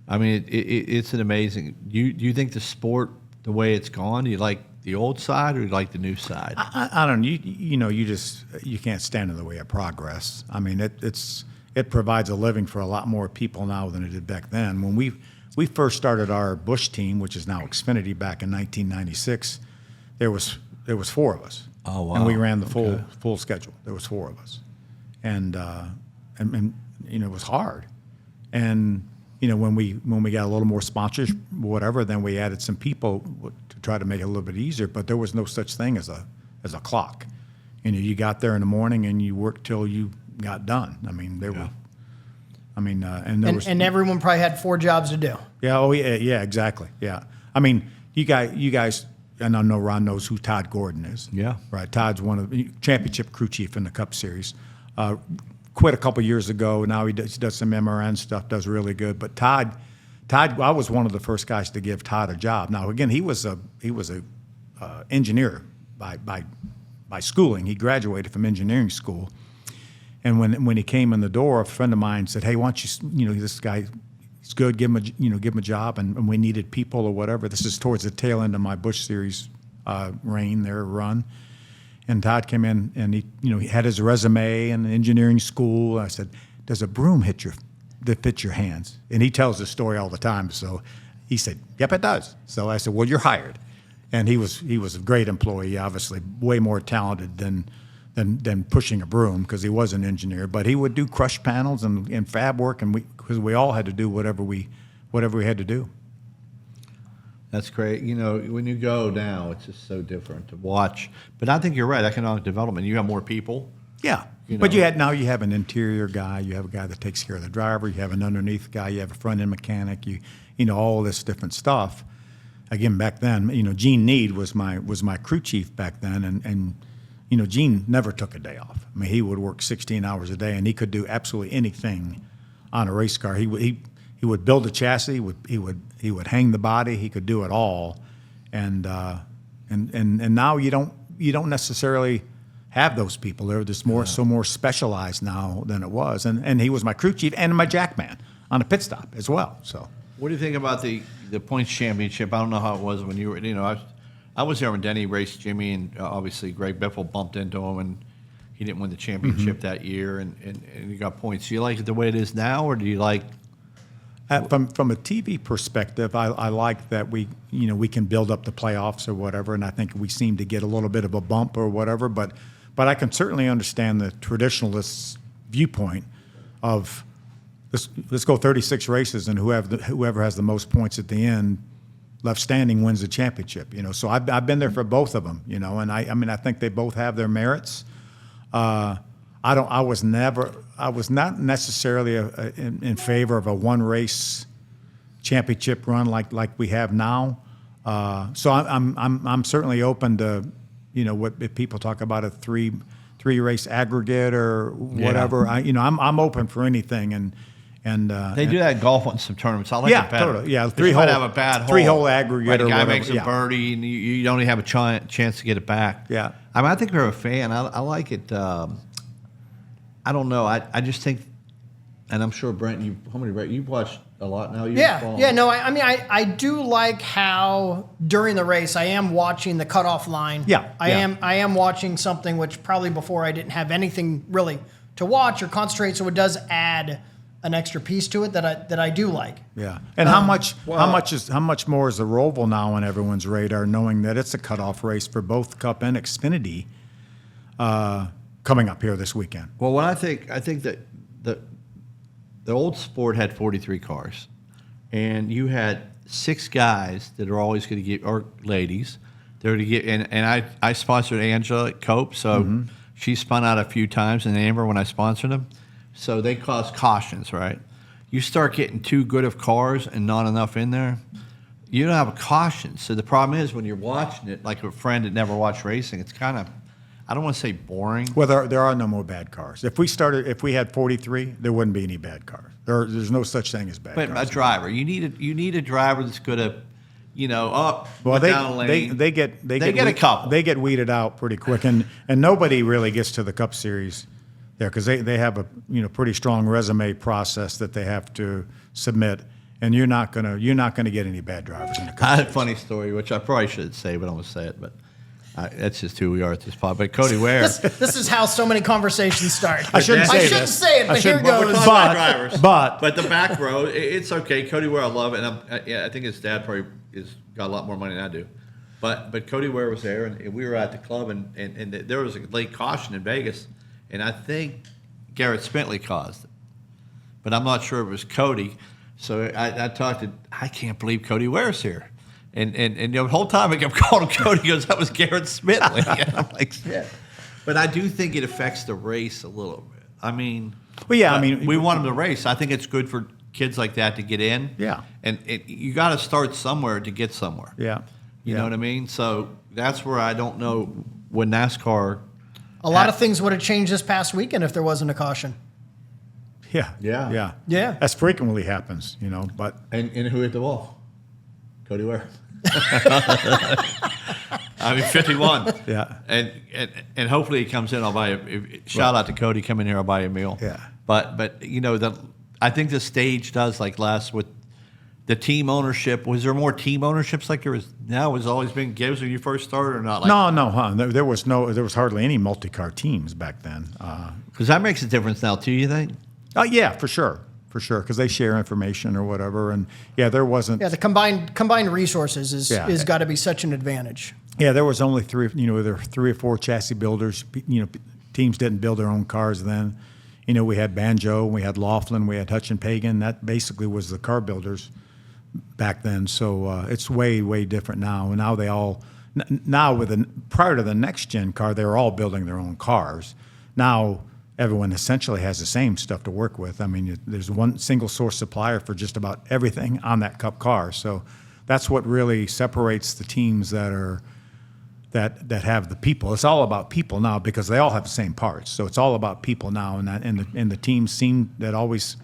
I mean, it's an amazing. Do you think the sport, the way it's gone, do you like the old side or do you like the new side? I don't know. You can't stand in the way of progress. I mean, it provides a living for a lot more people now than it did back then. When we first started our Bush team, which is now Xfinity, back in 1996, there was 4 of us. Oh, wow. And we ran the Okay. full schedule. There was 4 of us, and it was hard. And when we got a little more sponsors, whatever, then we added some people to try to make it a little bit easier. But there was no such thing as a clock. You got there in the morning and you worked till you got done. I mean, there were. I mean, and there was. And everyone probably had 4 jobs to do. Yeah. Oh, yeah. Exactly. Yeah. I mean, you guys, and I know Ron knows who Todd Gordon is. Yeah. Right. Todd's one of the championship crew chief in the Cup Series. Quit a couple years ago. Now he does some MRN stuff. Does really good. But Todd, I was one of the first guys to give Todd a job. Now again, he was a engineer by schooling. He graduated from engineering school. And when he came in the door, a friend of mine said, "Hey, why don't you this guy, he's good. Give him a job." And we needed people or whatever. This is towards the tail end of my Bush Series run. And Todd came in and he had his resume and engineering school. I said, "Does a broom that fits your hands?" And he tells this story all the time. So he said, "Yep, it does." So I said, "Well, you're hired." And he was a great employee, obviously way more talented than pushing a broom because he was an engineer. But he would do crush panels and fab work, and because we all had to do whatever we had to do. That's great. When you go now, it's just so different to watch. But I think you're right. Economic development. You have more people. Yeah, but you have an interior guy. You have a guy that takes care of the driver. You have an underneath guy. You have a front end mechanic. All this different stuff. Again, back then, Gene Need was my crew chief back then, and Gene never took a day off. I mean, he would work 16 hours a day, and he could do absolutely anything on a race car. He would build a chassis. He would hang the body. He could do it all, and now you don't necessarily have those people. They're just more specialized now than it was. And he was my crew chief and my jackman on a pit stop as well. So. What do you think about the points championship? I don't know how it was when you were. I was there when Denny raced Jimmy, and obviously Greg Biffle bumped into him, and he didn't win the championship that year, and he got points. Do you like it the way it is now, or do you like? From a TV perspective, I like that we can build up the playoffs or whatever, and I think we seem to get a little bit of a bump or whatever. But I can certainly understand the traditionalist viewpoint of let's go 36 races, and whoever has the most points at the end left standing wins the championship. So I've been there for both of them. And I think they both have their merits. I was not necessarily in favor of a one race championship run like we have now. So I'm certainly open to what if people talk about a three race aggregate or whatever. Yeah. I'm open for anything and they do that in golf in some tournaments. I like it better. Totally. Yeah, you might have a bad hole. 3-hole aggregate right, or the guy whatever. makes a birdie, and you only have a chance to get it back. Yeah. I think we're a fan. I like it. I don't know. I just think, and I'm sure Brent, you've watched a lot now. Yeah. No, I do like how during the race I am watching the cutoff line. Yeah. I am watching something which probably before I didn't have anything really to watch or concentrate. So it does add an extra piece to it that I do like. Yeah. And how much more is the Roval now on everyone's radar, knowing that it's a cutoff race for both Cup and Xfinity coming up here this weekend? Well, what I think that the old sport had 43 cars, and you had 6 guys that are always going to get, or ladies, they're to get, and I sponsored Angela at Cope, so she spun out a few times, and Amber when I sponsored them. So they cause cautions, right? You start getting too good of cars and not enough in there, you don't have a caution. So the problem is when you're watching it, like a friend that never watched racing, it's kind of, I don't want to say boring. Well, there are no more bad cars. If we had 43, there wouldn't be any bad cars. There's no such thing as bad cars. But a driver, you need a driver that's going to, Well, down the lane. they get a couple. They get weeded out pretty quick, and nobody really gets to the Cup Series there because they have a pretty strong resume process that they have to submit, and you're not gonna get any bad drivers in the Cup I had a Series. funny story, which I probably shouldn't say, but I'm going to say it. But that's just who we are at this point. But Cody Ware. This is how so many conversations start. I shouldn't say shouldn't this. say it, I but here shouldn't, goes. Talking about drivers. but the back row, it's okay. Cody Ware, I love it, and I think his dad probably got a lot more money than I do. But Cody Ware was there, and we were at the club, and there was a late caution in Vegas, and I think Garrett Spentley caused it, but I'm not sure it was Cody. So I talked to, I can't believe Cody Ware's here. And the whole time I kept calling him Cody. He goes, that was Garrett Spentley. And I'm like, shit. But I do think it affects the race a little bit. I mean, we want them to race. I think it's good for kids like that to get in. Yeah. And you got to start somewhere to get somewhere. yeah, You know what I mean? So that's where I don't know when NASCAR. A lot of things would have changed this past weekend if there wasn't a caution. yeah, Yeah. Yeah. As frequently happens, but. And who hit the wall? Cody Ware. I mean, 51. Yeah. And hopefully he comes in. I'll buy shout out to Cody. Come in here. I'll buy you a meal. Yeah. But I think the stage does like less with the team ownership. Was there more team ownerships like there is now? Has always been Gibbs when you first started or not? Like, There was hardly any multi-car teams back then. Because that makes a difference now too. You think? Yeah, for sure, because they share information or whatever, and there wasn't. Yeah, the combined resources is got to be such an advantage. Yeah, there was only three. There were 3 or 4 chassis builders. Teams didn't build their own cars then. We had Banjo, we had Laughlin, we had Hutch and Pagan. That basically was the car builders back then. So it's way, way different now. And now they all prior to the next gen car, they were all building their own cars. Now everyone essentially has the same stuff to work with. I mean, there's one single source supplier for just about everything on that Cup car. So that's what really separates the teams that have the people. It's all about people now because they all have the same parts. So it's all about people now, and the teams that always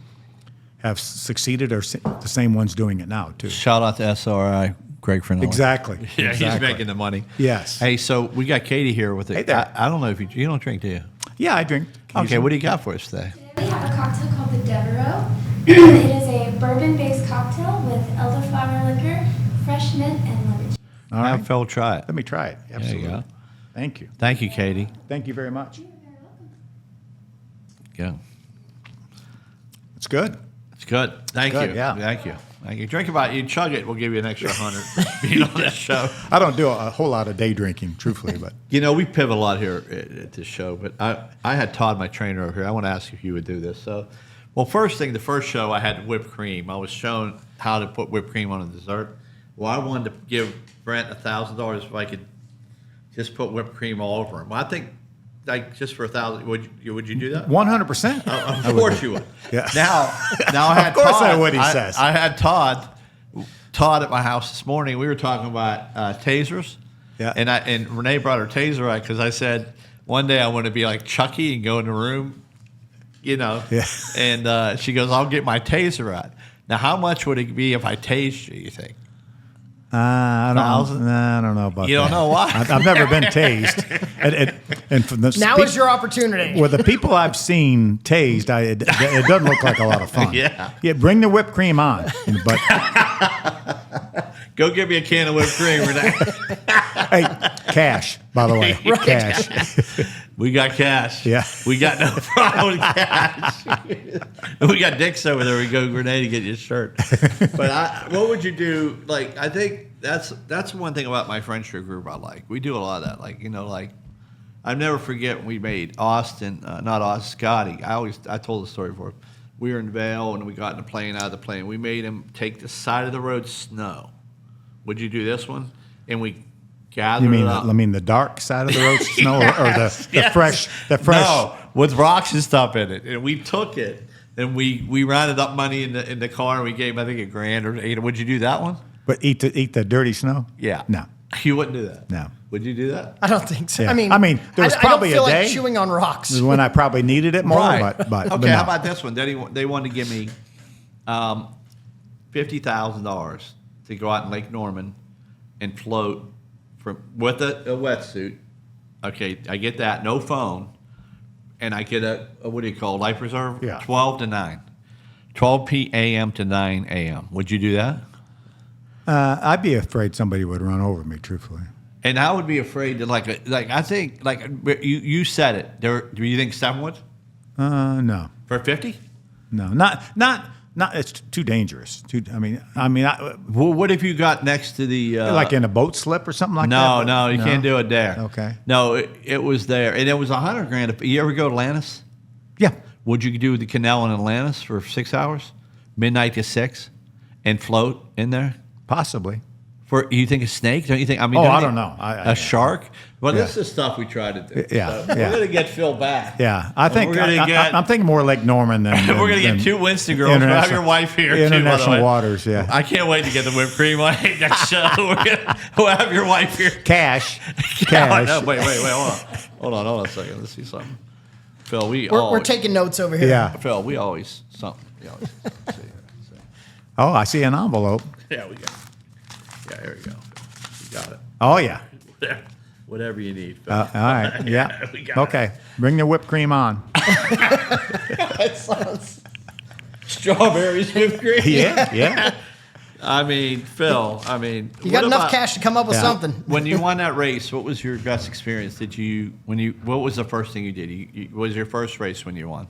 have succeeded are the same ones doing it now too. Shout out to SRI, Greg Fernandez. Exactly. Yeah, exactly. he's making the money. Yes. Hey, so we got Katie here with it. Hey there. I don't know if you don't drink, do you? Yeah, I drink. Okay, what do you got for us today? Today we have a cocktail called the Devereaux. It is a bourbon-based cocktail with elderflower liquor, fresh mint, and lemon juice. All right. Have Phil try it. Let me try it. Absolutely. go. Thank you. Thank you, Katie. Thank you very much. Go. It's good. It's good. Thank good, you. yeah. Thank you. Thank you. Drink about it. You chug it, we'll give you an extra 100 being on this show. I don't do a whole lot of day drinking, truthfully, but We pivot a lot here at this show, but I had Todd, my trainer, over here. I want to ask if you would do this. So, well, the first show I had whipped cream. I was shown how to put whipped cream on a dessert. Well, I wanted to give Brent $1,000 if I could just put whipped cream all over him. Well, I think just for $1,000, would you do that? 100%. Of course you would. Yeah. Now I had Of course Todd, I would, he says. I had Todd at my house this morning. We were talking about tasers. Yeah. And Renee brought her taser out because I said one day I want to be like Chucky and go in the room, Yeah. And she goes, I'll get my taser out. Now, how much would it be if I tased you? You think? I don't know about that. You don't know why? I've never been tased. And from the Now is your opportunity. With the people I've seen tased, it doesn't look like a lot of fun. Yeah. Bring the whipped cream on. But Go get me a can of whipped cream, Renee. hey, cash, by the way. Cash. We got cash. Yeah. We got no problem with cash. We got Dick's over there. We go, Renee, to get your shirt. But what would you do? Like, I think that's one thing about my friendship group I like. We do a lot of that. I never forget when we made Scotty. I told the story before. We were in Vail and we got in a plane, out of the plane. We made him take the side of the road snow. Would you do this one? And we gathered it up. the dark side of the road snow or the Yes. fresh? No, with rocks and stuff in it. And we took it and we rounded up money in the car and we gave him, I think, $1,000 or $800. Would you do that one? But eat the dirty snow? Yeah. No. You wouldn't do that. No. Would you do that? I don't think so. Yeah. I mean, there was probably I don't feel a day like chewing on rocks. This is when I probably needed it more. Right. But okay, but no. how about this one? They wanted to give me $50,000 to go out in Lake Norman and float with a wetsuit. Okay, I get that. No phone. And I get a what do you call it, life preserve? Yeah. 12 to 9. 12 p.m. to 9 a.m. Would you do that? I'd be afraid somebody would run over me, truthfully. And I would be afraid to I think you said it. Do you think 7 would? No. For 50? No. Not. It's too dangerous. Well, what if you got next to the like in a boat slip or something like that? No, you can't do it there. Okay. No, it was there, and it was $100,000. You ever go to Atlantis? Yeah. Would you do the canal in Atlantis for 6 hours, midnight to 6, and float in there? Possibly. For you think a snake? Don't you think? I mean, I don't know. A shark? Well, Yeah. this is stuff we try to do. Yeah, So yeah. We're gonna get Phil back. Yeah, I think We're gonna get- I'm thinking more Lake Norman than We're gonna than get 2 Winston girls. We'll have your wife here too. By the international way. waters. Yeah, I can't wait to get the whipped cream on next show. We'll have your wife here. cash. No, wait, hold on a second. Let's see something. Phil, We're taking notes over here. Yeah. Phil, we always something. See. Oh, I see an envelope. Yeah, we got. Yeah, here we go. You got it. Oh yeah. Whatever you need. Phil. All right. Yeah. We got Okay. Bring the whipped cream on. That sounds. Strawberries whipped cream. Yeah. I mean, Phil. I mean, You got what enough about- cash to come up with Yeah. something. When you won that race, what was your best experience? What was the first thing you did? What was your first race when you won?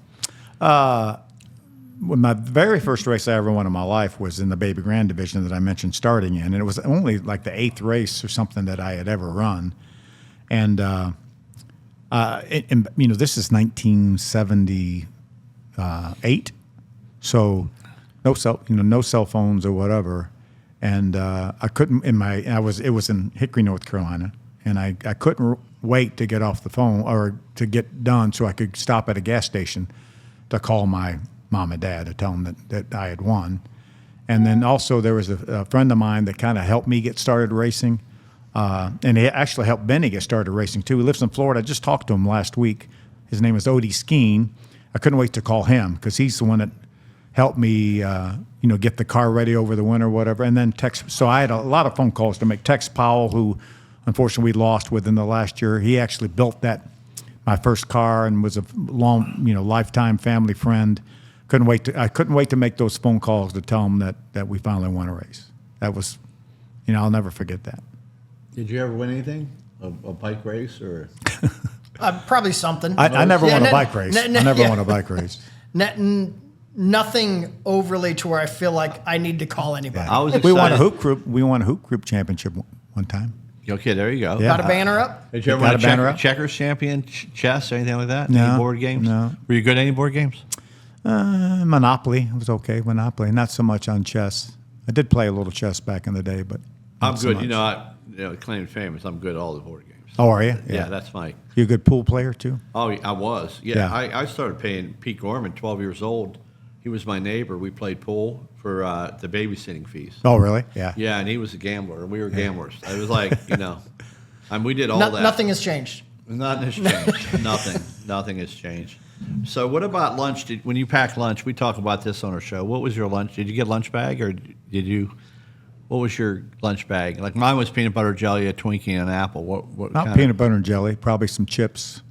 Well, my very first race I ever won in my life was in the baby grand division that I mentioned starting in, and it was only like the 8th race or something that I had ever run. And this is 1978, so no cell phones or whatever. And I couldn't it was in Hickory, North Carolina, and I couldn't wait to get off the phone or to get done so I could stop at a gas station to call my mom and dad to tell them that I had won. And then also there was a friend of mine that kind of helped me get started racing. And he actually helped Benny get started racing too. He lives in Florida. I just talked to him last week. His name is Odie Skeen. I couldn't wait to call him because he's the one that helped me, get the car ready over the winter or whatever. And then text. So I had a lot of phone calls to make. Tex Powell, who unfortunately we lost within the last year, he actually built my first car and was a long, lifetime family friend. I couldn't wait to make those phone calls to tell him that we finally won a race. That was, I'll never forget that. Did you ever win anything? A bike race or? Probably something. I never Yeah, won a no- bike race. no- I no- never yeah. won a bike race. Nothing overly to where I feel like I need to call anybody. I was We won a excited. hoop group. We won a hoop group championship one time. Okay, there you go. Yeah. Got a banner up? Did you ever Got win a banner up? checkers champion, chess, or anything like that? No, Any board games? no. Were you good at any board games? Monopoly was okay. Monopoly, not so much on chess. I did play a little chess back in the day, but I'm not so good. much. Claim to fame is I'm good at all the board games. Oh, are you? Yeah, that's my. You a good pool player too? Oh, I was. Yeah, Yeah. I started paying Pete Gorman, 12 years old. He was my neighbor. We played pool for the babysitting fees. Oh, really? Yeah. Yeah, and he was a gambler, and we were gamblers. It was like, we did all that. Nothing has changed. Nothing has changed. Nothing has changed. So what about lunch? When you pack lunch, we talk about this on our show. What was your lunch? Did you get lunch bag or did you? What was your lunch bag? Like mine was peanut butter jelly, a Twinkie, and an apple. What Not kind peanut butter and jelly. Probably some chips.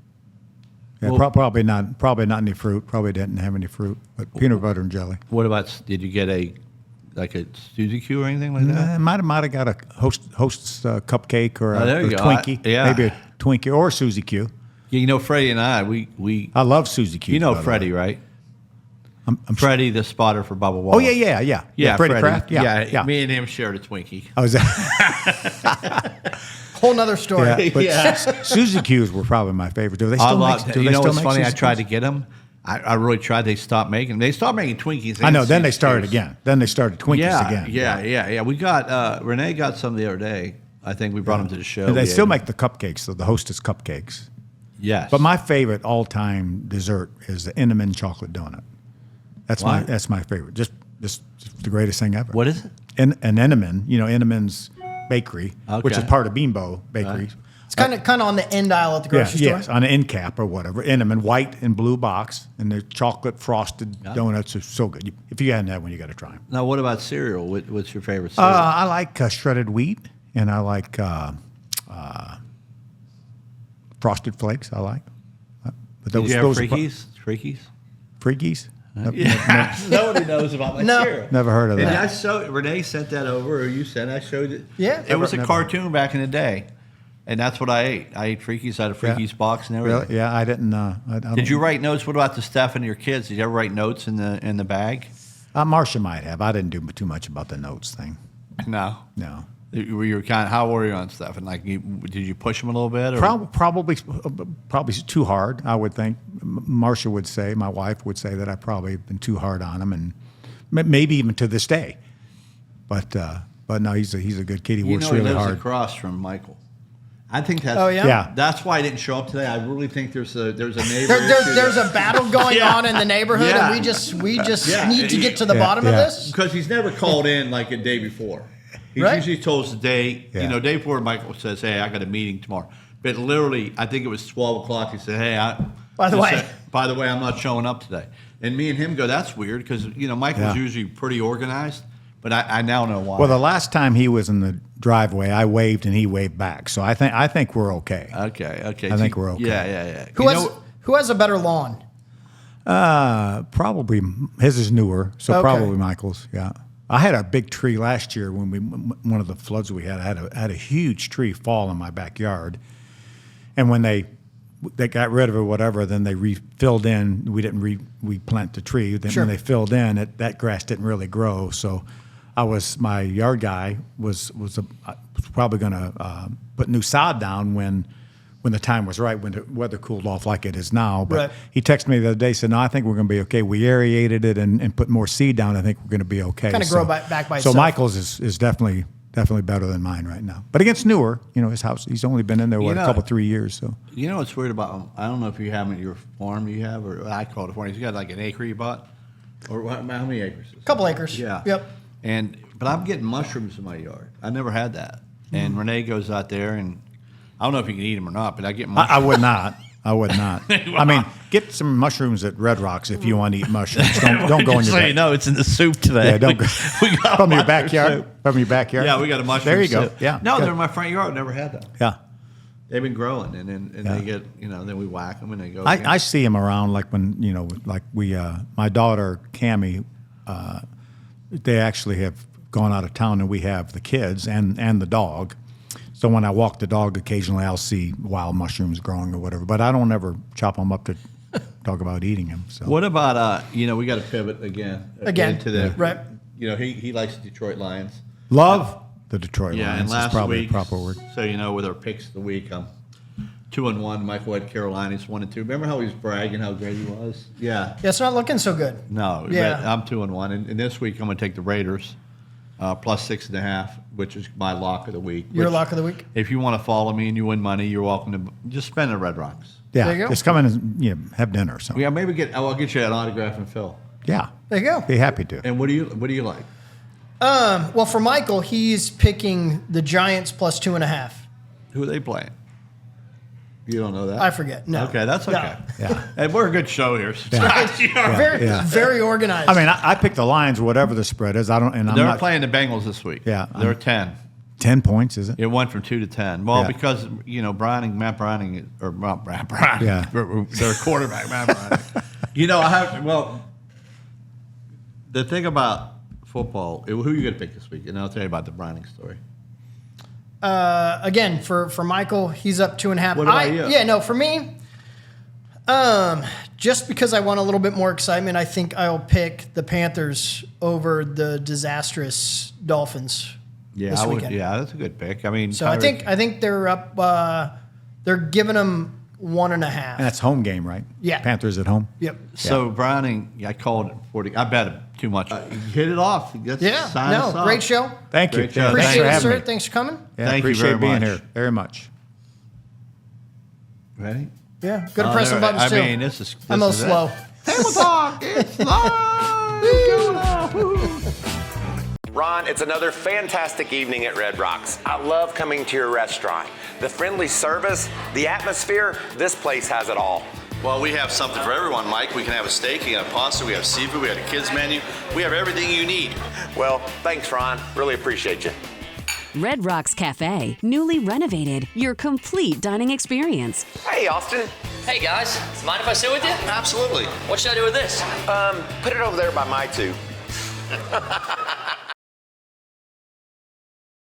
Yeah, Well- probably not. Probably not any fruit. Probably didn't have any fruit. But peanut butter and jelly. What about? Did you get a Suzy Q or anything like that? Might have got a host's cupcake or Oh, there a you go. Twinkie. Yeah. Maybe a Twinkie or Suzy Q. Freddie and I, we I love Suzy Q. Freddie, right? I'm Freddie, the spotter for Bubba Wallace. Oh yeah. Freddie Kraft. Yeah. Me and him shared a Twinkie. I was. Yeah, Whole nother story. but Yeah. Suzy Q's were probably my favorite. Do they I still loved make? it. Do You they know still what's make funny? I Suzy tried Q's? to get them. I really tried. They stopped making them. They stopped making Twinkies. I know. and Then they Suzy started Q's. again. Then they started Twinkies Yeah, again. yeah. We got Renee got some the other day. I think we brought them to the show. And they We still ate make the cupcakes, though, the Hostess cupcakes. Yes. But my favorite all-time dessert is the Inman chocolate donut. That's Why? my favorite. Just the greatest thing ever. What is it? An Inman, Inman's Bakery, which is Okay. part of Beanbo Bakery. It's kind of on the end aisle at the grocery store. Yes, on an end cap or whatever. Inman, white and blue box, and the chocolate frosted donuts are so good. If you hadn't had one, you got to try them. Now, what about cereal? What's your favorite cereal? I like shredded wheat. and I like Frosted Flakes. I like. But Did you have those are Freakies? Freakies? Freakies? Yeah. Nobody knows about my No. cereal. Never heard of And that. I showed Renee sent that over, or you sent. I showed it. Yeah. It was a Never- cartoon back in the day, and that's what I ate. I ate Freakies. I had a Freakies box and everything. Really? Yeah, I didn't. I Did you write notes? What about the stuff and your kids? Did you ever write notes in the bag? Marcia might have. I didn't do too much about the notes thing. No. No. Were you kind of, how were you on stuff? And like, did you push them a little bit? Or? Probably too hard, I would think. Marcia would say, my wife would say that I probably have been too hard on him, and maybe even to this day. But no, he's a good kid. He works he really lives hard. across from Michael. I think that's. Oh, yeah? Yeah. That's why I didn't show up today. I really think there's a neighbor. There's a battle going Yeah. on in the neighborhood, Yeah. and we just Yeah. need to get to the Yeah, bottom of yeah. this. Because he's never called in like a day before. He's Right. usually told us the day. Yeah. Day before Michael says, "Hey, I got a meeting tomorrow." But literally, I think it was 12 o'clock. He said, "Hey, By the way, I'm not showing up today." And me and him go, "That's weird," because Michael's Yeah. usually pretty organized. But I now know why. Well, the last time he was in the driveway, I waved and he waved back. So I think we're okay. Okay. I think we're okay. Yeah. Who has a better lawn? Probably his is newer, so Okay. probably Michael's. Yeah, I had a big tree last year when one of the floods we had. I had a huge tree fall in my backyard, and when they got rid of it, or whatever, then they filled in. We didn't replant the tree. Then Sure. when they filled in, that grass didn't really grow. So my yard guy was probably going to put new sod down when the time was right, when the weather cooled off like it is now. But Right. he texted me the other day, said, "No, I think we're going to be okay. We aerated it and put more seed down. I think we're going to be okay." Kinda grow back by So itself. Michael's is definitely better than mine right now. But against newer, his house, he's only been in there, a couple, 3 years. So You know what's weird about him? I don't know if you have him at your farm you have, or I call it a farm. He's got like an acre you bought. Or how many acres? A couple acres. Yeah. Yep. But I'm getting mushrooms in my yard. I never had that. And Renee goes out there, and I don't know if you can eat them or not, but I get mushrooms. I would not. I would not. I mean, get some mushrooms at Red Rocks if you want to eat mushrooms. Don't go in your back. No, it's in the soup today. Yeah, don't go We got from your mushroom backyard. soup. From your backyard. Yeah, we got a mushroom There you go. soup. Yeah. No, good. they're in my front yard. Never had them. Yeah. They've been growing, and Yeah. they get, then we whack them, and they go. I see him around, like when my daughter Cammie, they actually have gone out of town, and we have the kids and the dog. So when I walk the dog, occasionally I'll see wild mushrooms growing or whatever, but I don't ever chop them up to talk about eating them. So What about we got to pivot again to the right. He likes Detroit Lions. love the Detroit Yeah, and Lions is last probably week, the proper word. So with our picks of the week, 2-1. Michael had Carolina. He's 1-2. Remember how he was bragging how great he was? Yeah. Yeah, it's not looking so good. No. Yeah. But I'm 2-1, and this week I'm going to take the Raiders plus 6.5, which is my lock of the week. Your which, lock of the week? If you want to follow me and you win money, you're welcome to just spend at Red Rocks. Yeah, There you go. just come in and have dinner or something. Yeah, maybe I'll get you an autograph and fill. Yeah, There you go. be happy to. And what do you like? Well, for Michael, he's picking the Giants plus 2.5. Who are they playing? You don't know that? I forget. No. Okay, that's No. okay. Yeah. And we're a good show here. Very, Yeah. very organized. I mean, I pick the Lions, whatever the spread is. I'm They're not playing the Bengals this week. Yeah, They're 10. 10 points, is it? It went from 2 to 10. Well, Yeah. because Matt Browning, Yeah. their quarterback, Matt Browning. The thing about football, who are you going to pick this week? And I'll tell you about the Browning story. Again, for Michael, he's up 2.5. What about you? Yeah, no, for me, just because I want a little bit more excitement, I think I'll pick the Panthers over the disastrous Dolphins. Yeah, this I would. weekend. Yeah, that's a good pick. I mean, So I think they're up. They're giving them 1.5. And that's home game, right? Yeah. Panthers at home. Yep. So Browning, I called it 40. I bet him too much. You hit it off. Sign us No, up. great show. Thank you. Great show. Yeah, thanks Appreciate for it, having sir. me. Thanks for coming. Yeah, Thank you appreciate very being much. here very much. Ready? Yeah, good at pressing buttons too. I mean, this is. I'm a this little is slow. it. Table talk. It's live. Ron, it's another fantastic evening at Red Rocks. I love coming to your restaurant. The friendly service, the atmosphere, this place has it all. Well, we have something for everyone, Mike. We can have a steak, we can have pasta, we have seafood, we have a kids menu. We have everything you need. Well, thanks, Ron. Really appreciate you. Red Rocks Cafe, newly renovated. Your complete dining experience. Hey, Austin. Hey guys, mind if I sit with you? Absolutely. What should I do with this? Put it over there by my two.